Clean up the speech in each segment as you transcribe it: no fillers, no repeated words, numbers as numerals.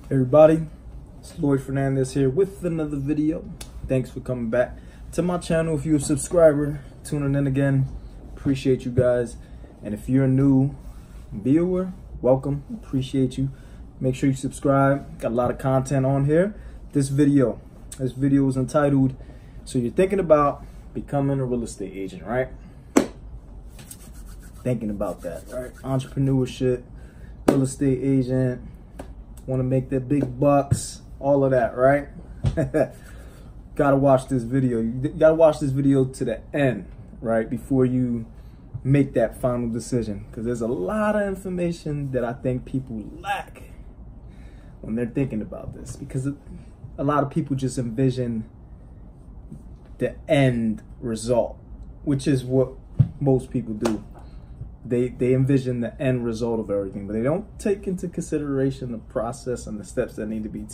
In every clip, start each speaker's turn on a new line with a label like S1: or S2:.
S1: Everybody, it's Lloyd Fernandez here with another video. Thanks for coming back to my channel. If you're a subscriber, tuning in again, appreciate you guys. And if you're a new viewer, welcome, appreciate you. Make sure you subscribe, got a lot of content on here. This video is entitled, so you're thinking about becoming a real estate agent, right? Thinking about that, right? Entrepreneurship, real estate agent, want to make their big bucks, all of that, right? Gotta watch this video. You gotta watch this video to the end, right? Before you make that final decision. Because there's a lot of information that I think people lack when they're thinking about this. Because a lot of people just envision the end result, which is what most people do. They envision the end result of everything, but they don't take into consideration the process and the steps that need to be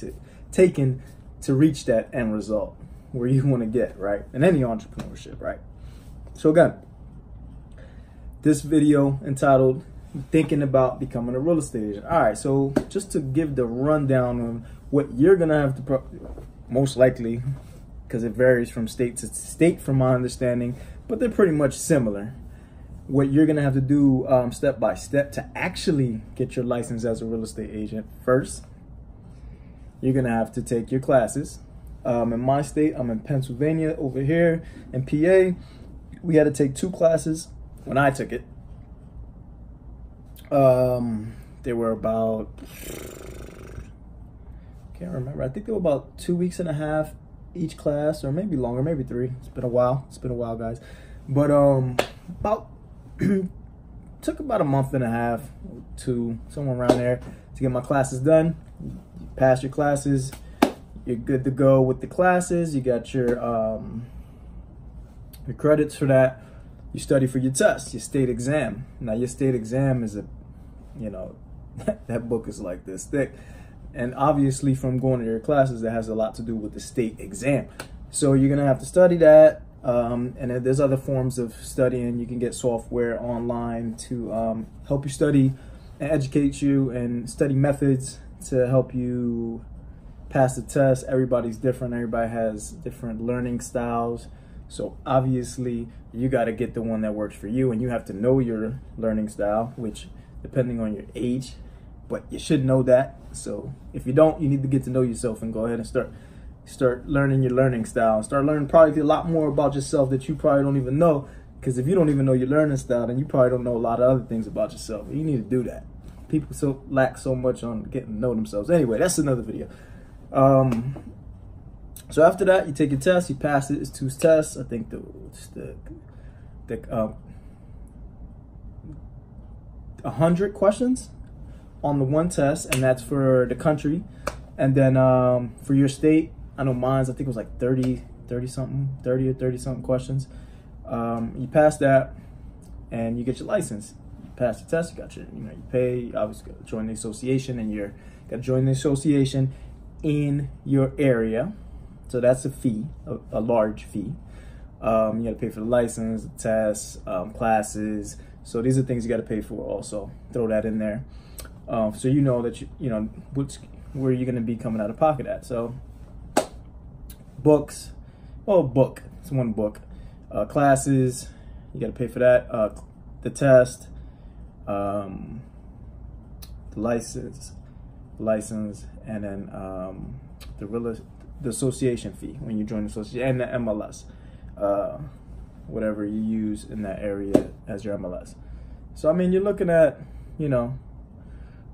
S1: taken to reach that end result where you want to get, right? In any entrepreneurship, right? So again, this video entitled Thinking About Becoming a Real Estate Agent. All right, so just to give the rundown on what you're going to have to, most likely, because it varies from state to state from my understanding, but they're pretty much similar. What you're going to have to do step by step to actually get your license as a real estate agent. First, you're going to have to take your classes. In my state, I'm in Pennsylvania. Over here in PA, we had to take 2 classes when I took it. They were about, can't remember. I think they were about 2.5 weeks each class, or maybe longer, maybe 3. It's been a while. It's been a while, guys. But took about a month and a half to somewhere around there to get my classes done. You pass your classes, you're good to go with the classes. You got your credits for that. You study for your test, your state exam. Now your state exam is that book is like this thick, and obviously from going to your classes, that has a lot to do with the state exam. So you're gonna have to study that. And there's other forms of studying. You can get software online to help you study and educate you, and study methods to help you pass the test. Everybody's different. Everybody has different learning styles. So obviously you got to get the one that works for you, and you have to know your learning style, which depending on your age, but you should know that. So if you don't, you need to get to know yourself and go ahead and start learning your learning style, and start learning probably a lot more about yourself that you probably don't even know. Because if you don't even know your learning style, then you probably don't know a lot of other things about yourself. You need to do that. People lack so much on getting to know themselves. Anyway, that's another video. So after that, you take your test, you pass it. It's 2 tests. I think the 100 questions on the one test, and that's for the country. And then for your state, I know mine's, I think it was like 30 or 30 something questions. You pass that and you get your license. You pass the test, you got your, you pay, you obviously got to join the association, and you got to join the association in your area. So that's a fee, a large fee. You got to pay for the license, the tests, classes. So these are things you got to pay for also. Throw that in there. So you know that where you're going to be coming out of pocket at. So books, it's one book. Classes, you got to pay for that. The test, the license, and then the association fee when you join the association, and the MLS, whatever you use in that area as your MLS. So I mean, you're looking at,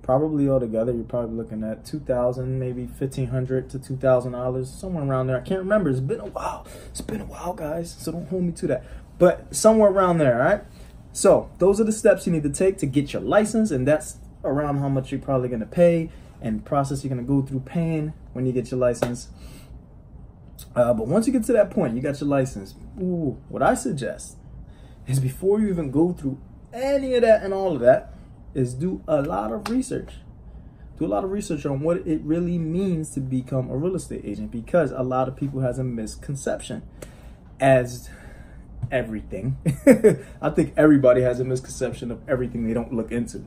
S1: probably altogether, you're probably looking at $2,000, maybe $1,500 to $2,000, somewhere around there. I can't remember. It's been a while. It's been a while, guys. So don't hold me to that. But somewhere around there, all right? So those are the steps you need to take to get your license, and that's around how much you're probably going to pay and process you're going to go through paying when you get your license. But once you get to that point, you got your license. What I suggest is, before you even go through any of that and all of that, is do a lot of research. Do a lot of research on what it really means to become a real estate agent, because a lot of people has a misconception, as everything. I think everybody has a misconception of everything they don't look into,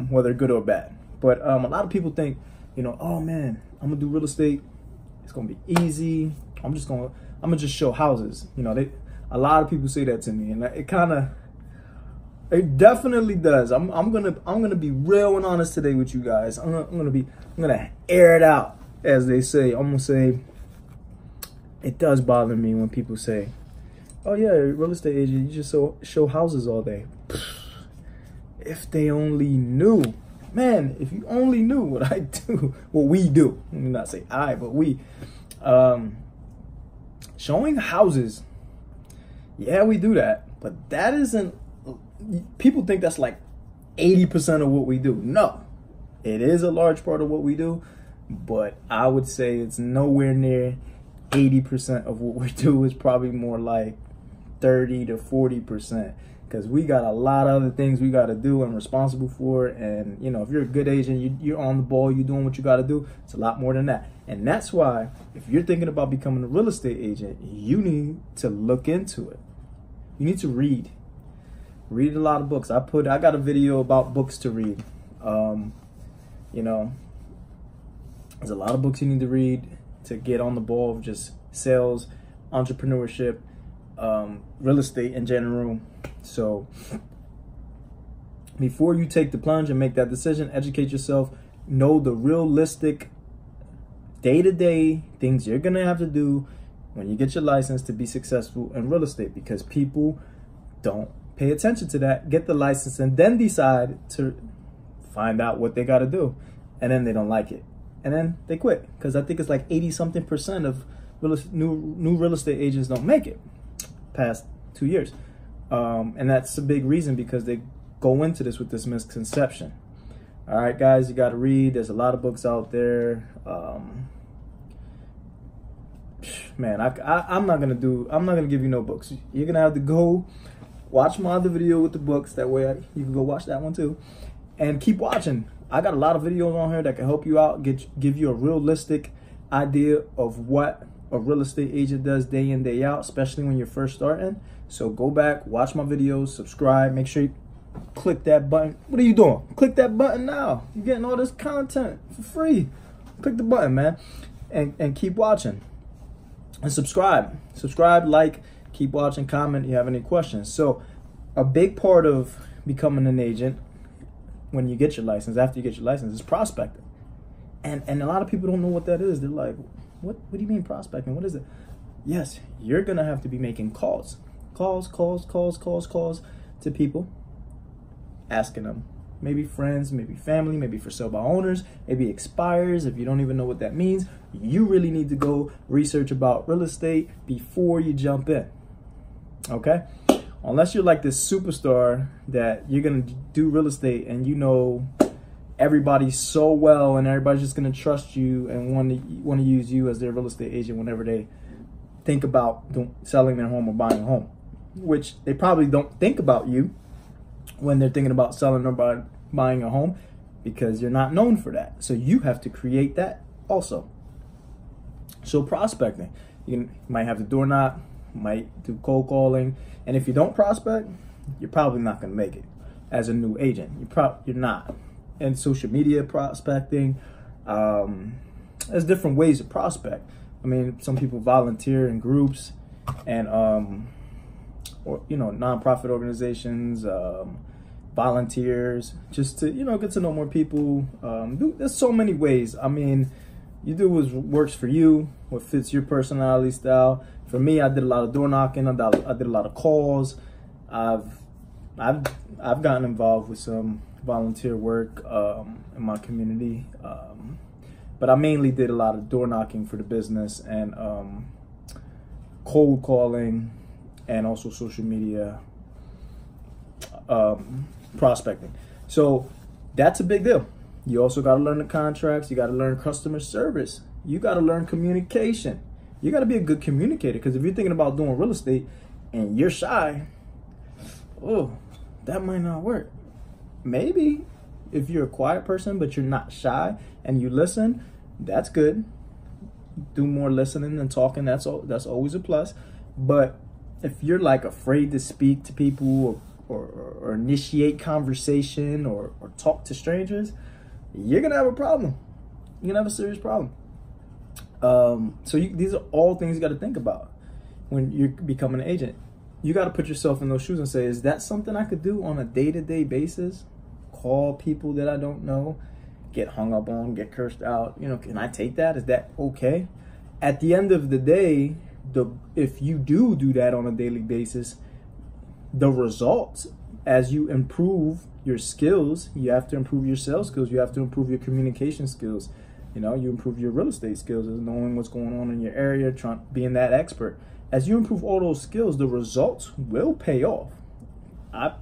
S1: whether good or bad. But a lot of people think you know, oh man, I'm gonna do real estate. It's gonna be easy. I'm gonna just show houses. You know, a lot of people say that to me, and it definitely does. I'm gonna be real and honest today with you guys. I'm gonna air it out, as they say. I'm gonna say it does bother me when people say, "Oh yeah, real estate agent, you just show houses all day." If they only knew, man. If you only knew what I do, what we do. Let me not say I, but we. Showing houses, yeah, we do that, but that isn't. People think that's like 80% of what we do. No, it is a large part of what we do, but I would say it's nowhere near 80% of what we do. Is probably more like 30 to 40%, because we got a lot of other things we got to do and responsible for. And you know, if you're a good agent, you're on the ball, you're doing what you got to do. It's a lot more than that. And that's why, if you're thinking about becoming a real estate agent, you need to look into it. You need to read a lot of books. I got a video about books to read. You know, there's a lot of books you need to read to get on the ball of just sales, entrepreneurship, real estate in general. So before you take the plunge and make that decision, educate yourself, know the realistic day-to-day things you're gonna have to do when you get your license to be successful in real estate, because people don't pay attention to that. Get the license and then decide to find out what they got to do, and then they don't like it, and then they quit, because I think it's like 80-something% of new real estate agents don't make it past 2 years, and that's a big reason, because they go into this with this misconception. All right, guys, you got to read. There's a lot of books out there. Man, I'm not gonna give you no books. You're gonna have to go watch my other video with the books. That way you can go watch that one too, and keep watching. I got a lot of videos on here that can help you out, give you a realistic idea of what a real estate agent does day in, day out, especially when you're first starting. So go back, watch my videos, subscribe, make sure you click that button. What are you doing? Click that button now. You're getting all this content for free. Click the button, man, and keep watching. And subscribe, like, keep watching, comment if you have any questions. So a big part of becoming an agent, when you get your license, after you get your license, is prospecting. And a lot of people don't know what that is. They're like, what do you mean prospecting? What is it? Yes, you're gonna have to be making calls to people, asking them, maybe friends, maybe family, maybe for sale by owners, maybe expires. If you don't even know what that means, you really need to go research about real estate before you jump in, okay? Unless you're like this superstar that you're gonna do real estate and you know everybody so well and everybody's just gonna trust you and want to use you as their real estate agent whenever they think about selling their home or buying a home, which they probably don't think about you when they're thinking about selling or buying a home, because you're not known for that. So you have to create that also. So prospecting, you might have to door knock, might do cold calling, and if you don't prospect, you're probably not going to make it as a new agent. You're not. And social media prospecting, there's different ways to prospect. I mean, some people volunteer in groups and or nonprofit organizations, volunteers, just to get to know more people. There's so many ways. I mean, you do what works for you, what fits your personality style. For me, I did a lot of door knocking. I did a lot of calls. I've gotten involved with some volunteer work in my community, but I mainly did a lot of door knocking for the business and cold calling, and also social media prospecting. So that's a big deal. You also got to learn the contracts. You got to learn customer service. You got to learn communication. You got to be a good communicator, because if you're thinking about doing real estate and you're shy, oh, that might not work. Maybe if you're a quiet person but you're not shy and you listen, that's good. Do more listening than talking. That's always a plus. But if you're like afraid to speak to people or initiate conversation or talk to strangers, you're gonna have a problem. you're gonna have a serious problem. So these are all things you got to think about when you're becoming an agent. You got to put yourself in those shoes and say, is that something I could do on a day-to-day basis? Call people that I don't know, get hung up on, get cursed out. You know, can I take that? Is that okay? At the end of the day, if you do that on a daily basis, the results, as you improve your skills, you have to improve your sales skills, you have to improve your communication skills, you know, you improve your real estate skills, knowing what's going on in your area, being that expert. As you improve all those skills, the results will pay off. I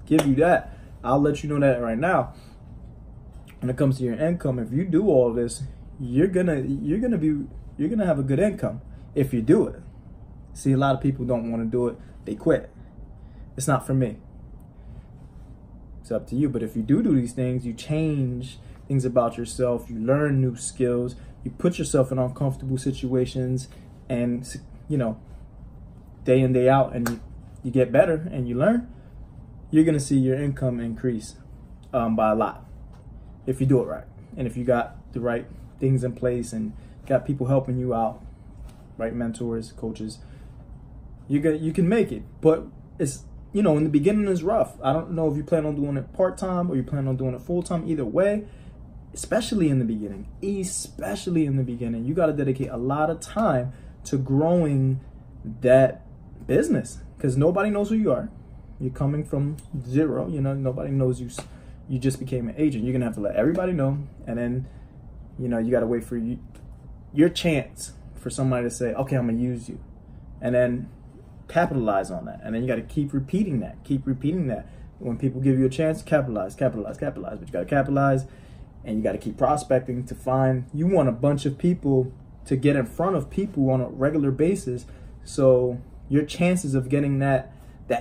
S1: give you that. I'll let you know that right now. When it comes to your income, if you do all this, you're gonna have a good income if you do it. See, a lot of people don't want to do it. They quit. It's not for me. It's up to you. But if you do these things, you change things about yourself, you learn new skills, you put yourself in uncomfortable situations, and, you know, day in, day out, and you get better and you learn, you're going to see your income increase by a lot if you do it right. And if you got the right things in place and got people helping you out, right, mentors, coaches, you can make it. But it's, you know, in the beginning it's rough. I don't know if you plan on doing it part-time or you plan on doing it full-time. Either way, especially in the beginning, you got to dedicate a lot of time to growing that business, because nobody knows who you are. You're coming from zero, you know, nobody knows you. You just became an agent. You're gonna have to let everybody know, and then, you know, you got to wait for your chance for somebody to say, okay, I'm gonna use you, and then capitalize on that. And then you got to keep repeating that. When people give you a chance, capitalize. But you got to capitalize, and you got to keep prospecting to find. You want a bunch of people to get in front of people on a regular basis, so your chances of getting that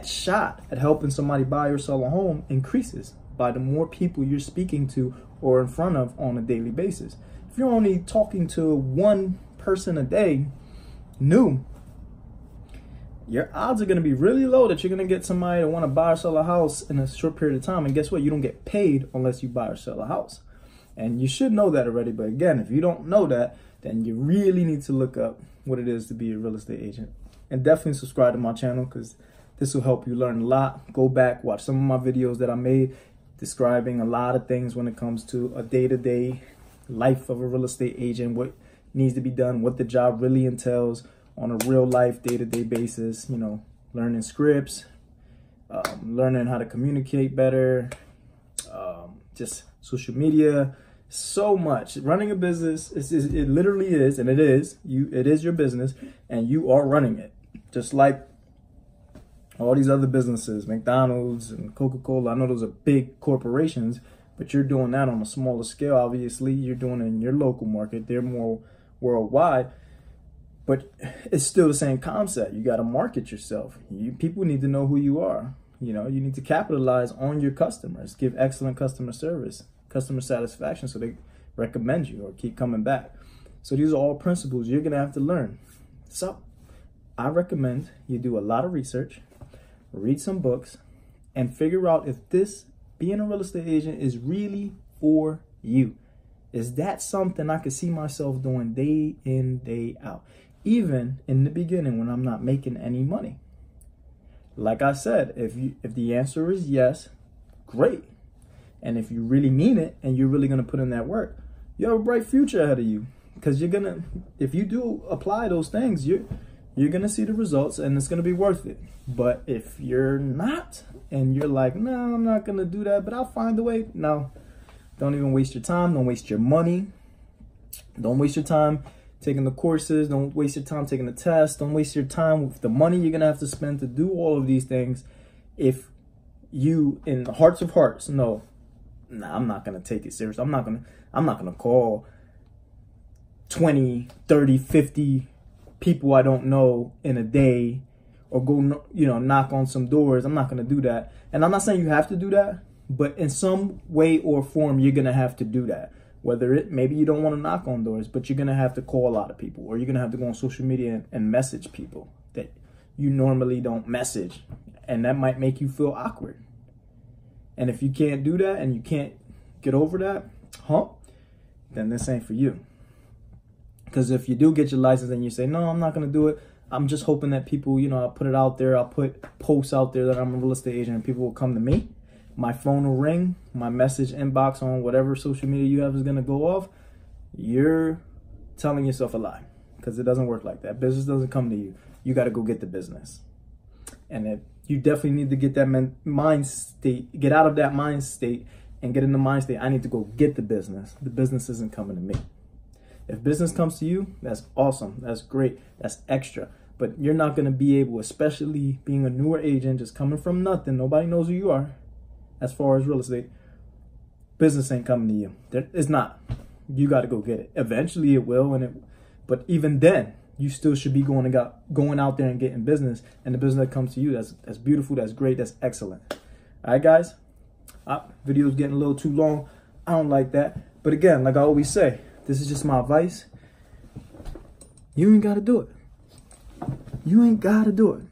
S1: shot at helping somebody buy or sell a home increases by the more people you're speaking to or in front of on a daily basis. If you're only talking to one person a day, new, your odds are going to be really low that you're going to get somebody to want to buy or sell a house in a short period of time. And guess what? You don't get paid unless you buy or sell a house. And you should know that already. But again, if you don't know that, then you really need to look up what it is to be a real estate agent. And definitely subscribe to my channel, because this will help you learn a lot. Go back, watch some of my videos that I made describing a lot of things when it comes to a day-to-day life of a real estate agent, what needs to be done, what the job really entails on a real life day-to-day basis. You know, learning scripts, learning how to communicate better, just social media, so much. Running a business, it literally is, and it is your business, and you are running it. Just like all these other businesses, McDonald's and Coca-Cola. I know those are big corporations, but you're doing that on a smaller scale. Obviously, you're doing it in your local market. They're more worldwide, but it's still the same concept. You got to market yourself. People need to know who you are. You know, you need to capitalize on your customers, give excellent customer service, customer satisfaction, so they recommend you or keep coming back. So these are all principles you're going to have to learn. So I recommend you do a lot of research, read some books, and figure out if being a real estate agent is really for you. Is that something I could see myself doing day in, day out, even in the beginning when I'm not making any money? Like I said, if the answer is yes, great. And if you really mean it and you're really going to put in that work, you have a bright future ahead of you, because if you do apply those things, you're going to see the results, and it's going to be worth it. But if you're not, and you're like, no, I'm not going to do that, but I'll find a way. No, don't even waste your time. Don't waste your money. Don't waste your time taking the courses. Don't waste your time taking the tests. Don't waste your time with the money you're going to have to spend to do all of these things. If you, in the hearts of hearts, no, I'm not going to take it serious. I'm not going to call 20, 30, 50 people I don't know in a day, or go, you know, knock on some doors. I'm not going to do that. And I'm not saying you have to do that, but in some way or form, you're going to have to do that. Whether maybe you don't want to knock on doors, but you're going to have to call a lot of people, or you're going to have to go on social media and message people that you normally don't message. And that might make you feel awkward. And if you can't do that and you can't get over that hump, then this ain't for you. Because if you do get your license and you say, no, I'm not going to do it, I'm just hoping that people, you know, I'll put it out there. I'll put posts out there that I'm a real estate agent and people will come to me. My phone will ring. My message inbox on whatever social media you have is going to go off. You're telling yourself a lie, because it doesn't work like that. Business doesn't come to you. You got to go get the business. And if you definitely need to get that mind state, get out of that mind state and get in the mind state, I need to go get the business. The business isn't coming to me. If business comes to you, that's awesome. That's great. That's extra. But you're not going to be able, especially being a newer agent, just coming from nothing. Nobody knows who you are as far as real estate. Business ain't coming to you. It's not. You got to go get it. Eventually it will. But even then, you still should be going out there and getting business. And the business that comes to you, that's beautiful. That's great. That's excellent. All right, guys. Video's getting a little too long. I don't like that. But again, like I always say, this is just my advice. You ain't got to do it. You ain't got to do it.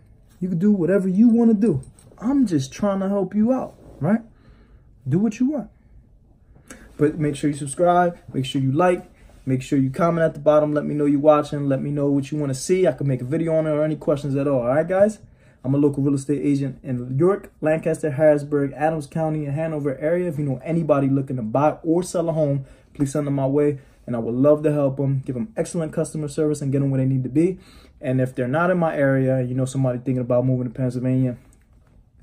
S1: You can do whatever you want to do. I'm just trying to help you out, right? Do what you want. But make sure you subscribe. Make sure you like. Make sure you comment at the bottom. Let me know you're watching. Let me know what you want to see. I can make a video on it or any questions at all. All right, guys? I'm a local real estate agent in York, Lancaster, Harrisburg, Adams County, and Hanover area. If you know anybody looking to buy or sell a home, please send them my way. And I would love to help them, give them excellent customer service and get them where they need to be. And if they're not in my area, you know somebody thinking about moving to Pennsylvania,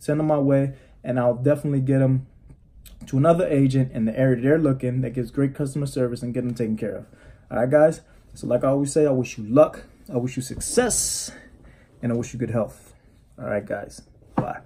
S1: send them my way, and I'll definitely get them to another agent in the area they're looking that gives great customer service and get them taken care of. All right, guys? So like I always say, I wish you luck, I wish you success, and I wish you good health. All right, guys. Bye.